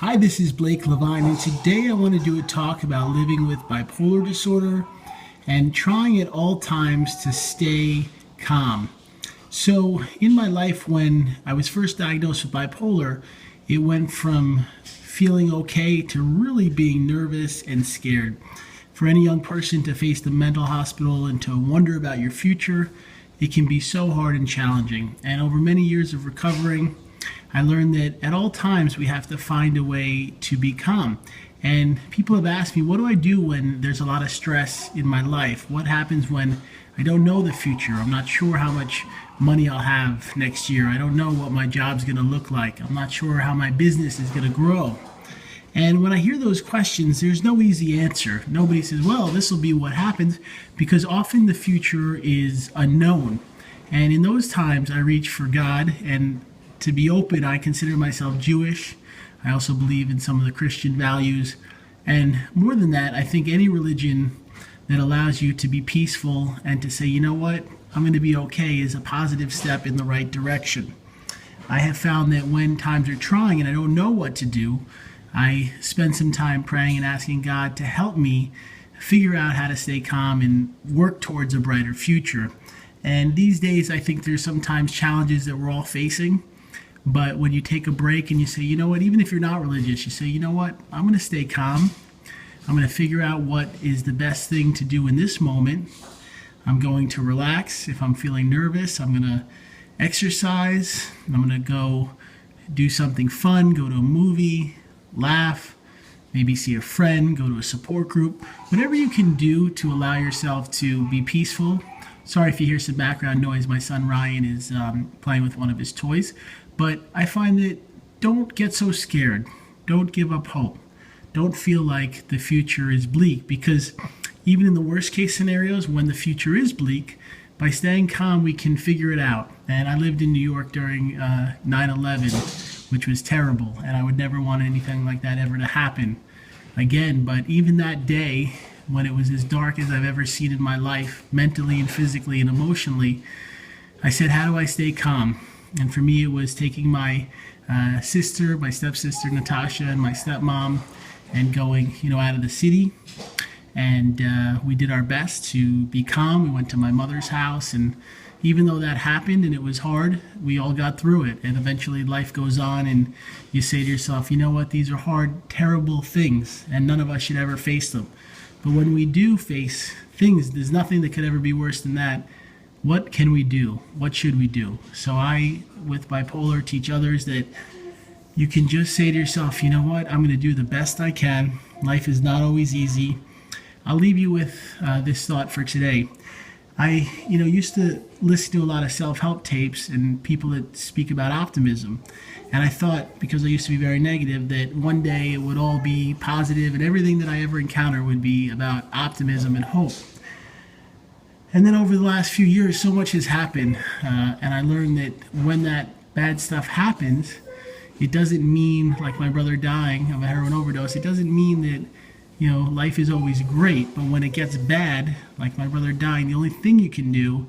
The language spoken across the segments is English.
Hi, this is Blake Levine, and today I want to do a talk about living with bipolar disorder and trying at all times to stay calm. So, in my life, when I was first diagnosed with bipolar, it went from feeling okay to really being nervous and scared. For any young person to face the mental hospital and to wonder about your future, it can be so hard and challenging. And over many years of recovering, I learned that at all times we have to find a way to be calm. And people have asked me, what do I do when there's a lot of stress in my life? What happens when I don't know the future? I'm not sure how much money I'll have next year. I don't know what my job's going to look like. I'm not sure how my business is going to grow. And when I hear those questions, there's no easy answer. Nobody says, well, this will be what happens, because often the future is unknown. And in those times, I reach for God, and to be open, I consider myself Jewish. I also believe in some of the Christian values. And more than that, I think any religion that allows you to be peaceful and to say, you know what, I'm going to be okay, is a positive step in the right direction. I have found that when times are trying and I don't know what to do, I spend some time praying and asking God to help me figure out how to stay calm and work towards a brighter future. And these days, I think there's sometimes challenges that we're all facing. But when you take a break and you say, you know what, even if you're not religious, you say, you know what, I'm going to stay calm. I'm going to figure out what is the best thing to do in this moment. I'm going to relax. If I'm feeling nervous, I'm going to exercise. I'm going to go do something fun, go to a movie, laugh, maybe see a friend, go to a support group. Whatever you can do to allow yourself to be peaceful. Sorry if you hear some background noise. My son Ryan is playing with one of his toys. But I find that don't get so scared. Don't give up hope. Don't feel like the future is bleak, because even in the worst case scenarios, when the future is bleak, by staying calm, we can figure it out. And I lived in New York during 9/11, which was terrible. And I would never want anything like that ever to happen again. But even that day, when it was as dark as I've ever seen in my life, mentally and physically and emotionally, I said, how do I stay calm? And for me, it was taking my sister, my stepsister Natasha, and my stepmom, and going, out of the city. And we did our best to be calm. We went to my mother's house, and even though that happened and it was hard, we all got through it. And eventually, life goes on, and you say to yourself, you know what? These are hard, terrible things, and none of us should ever face them. But when we do face things, there's nothing that could ever be worse than that. What can we do? What should we do? So I, with bipolar, teach others that you can just say to yourself, you know what, I'm going to do the best I can. Life is not always easy. I'll leave you with this thought for today. I, used to listen to a lot of self-help tapes and people that speak about optimism. And I thought, because I used to be very negative, that one day it would all be positive and everything that I ever encounter would be about optimism and hope. And then over the last few years, so much has happened. And I learned that when that bad stuff happens, it doesn't mean, like my brother dying of a heroin overdose, it doesn't mean that, life is always great. But when it gets bad, like my brother dying, the only thing you can do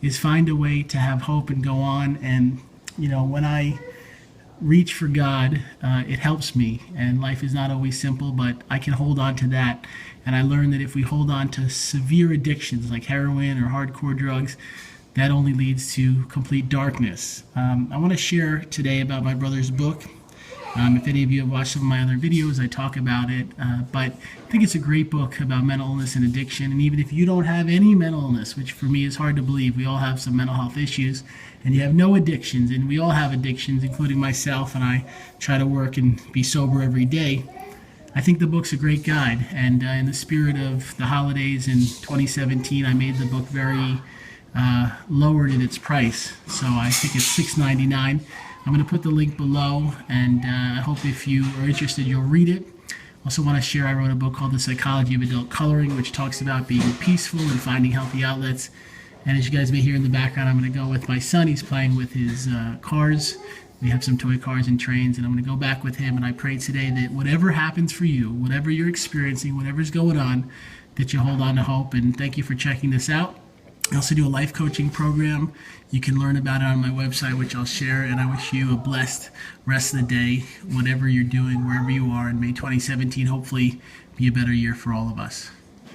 is find a way to have hope and go on. And, when I reach for God, it helps me. And life is not always simple, but I can hold on to that. And I learned that if we hold on to severe addictions like heroin or hardcore drugs, that only leads to complete darkness. I want to share today about my brother's book. If any of you have watched some of my other videos, I talk about it. But I think it's a great book about mental illness and addiction. And even if you don't have any mental illness, which for me is hard to believe, we all have some mental health issues, and you have no addictions, and we all have addictions, including myself, and I try to work and be sober every day. I think the book's a great guide, and in the spirit of the holidays in 2017, I made the book very lowered in its price. So I think it's $6.99. I'm going to put the link below, and I hope if you are interested, you'll read it. Also want to share, I wrote a book called The Psychology of Adult Coloring, which talks about being peaceful and finding healthy outlets. And as you guys may hear in the background, I'm going to go with my son. He's playing with his cars. We have some toy cars and trains, and I'm going to go back with him. And I pray today that whatever happens for you, whatever you're experiencing, whatever's going on, that you hold on to hope. And thank you for checking this out. I also do a life coaching program. You can learn about it on my website, which I'll share. And I wish you a blessed rest of the day, whatever you're doing, wherever you are. And may 2017 hopefully be a better year for all of us.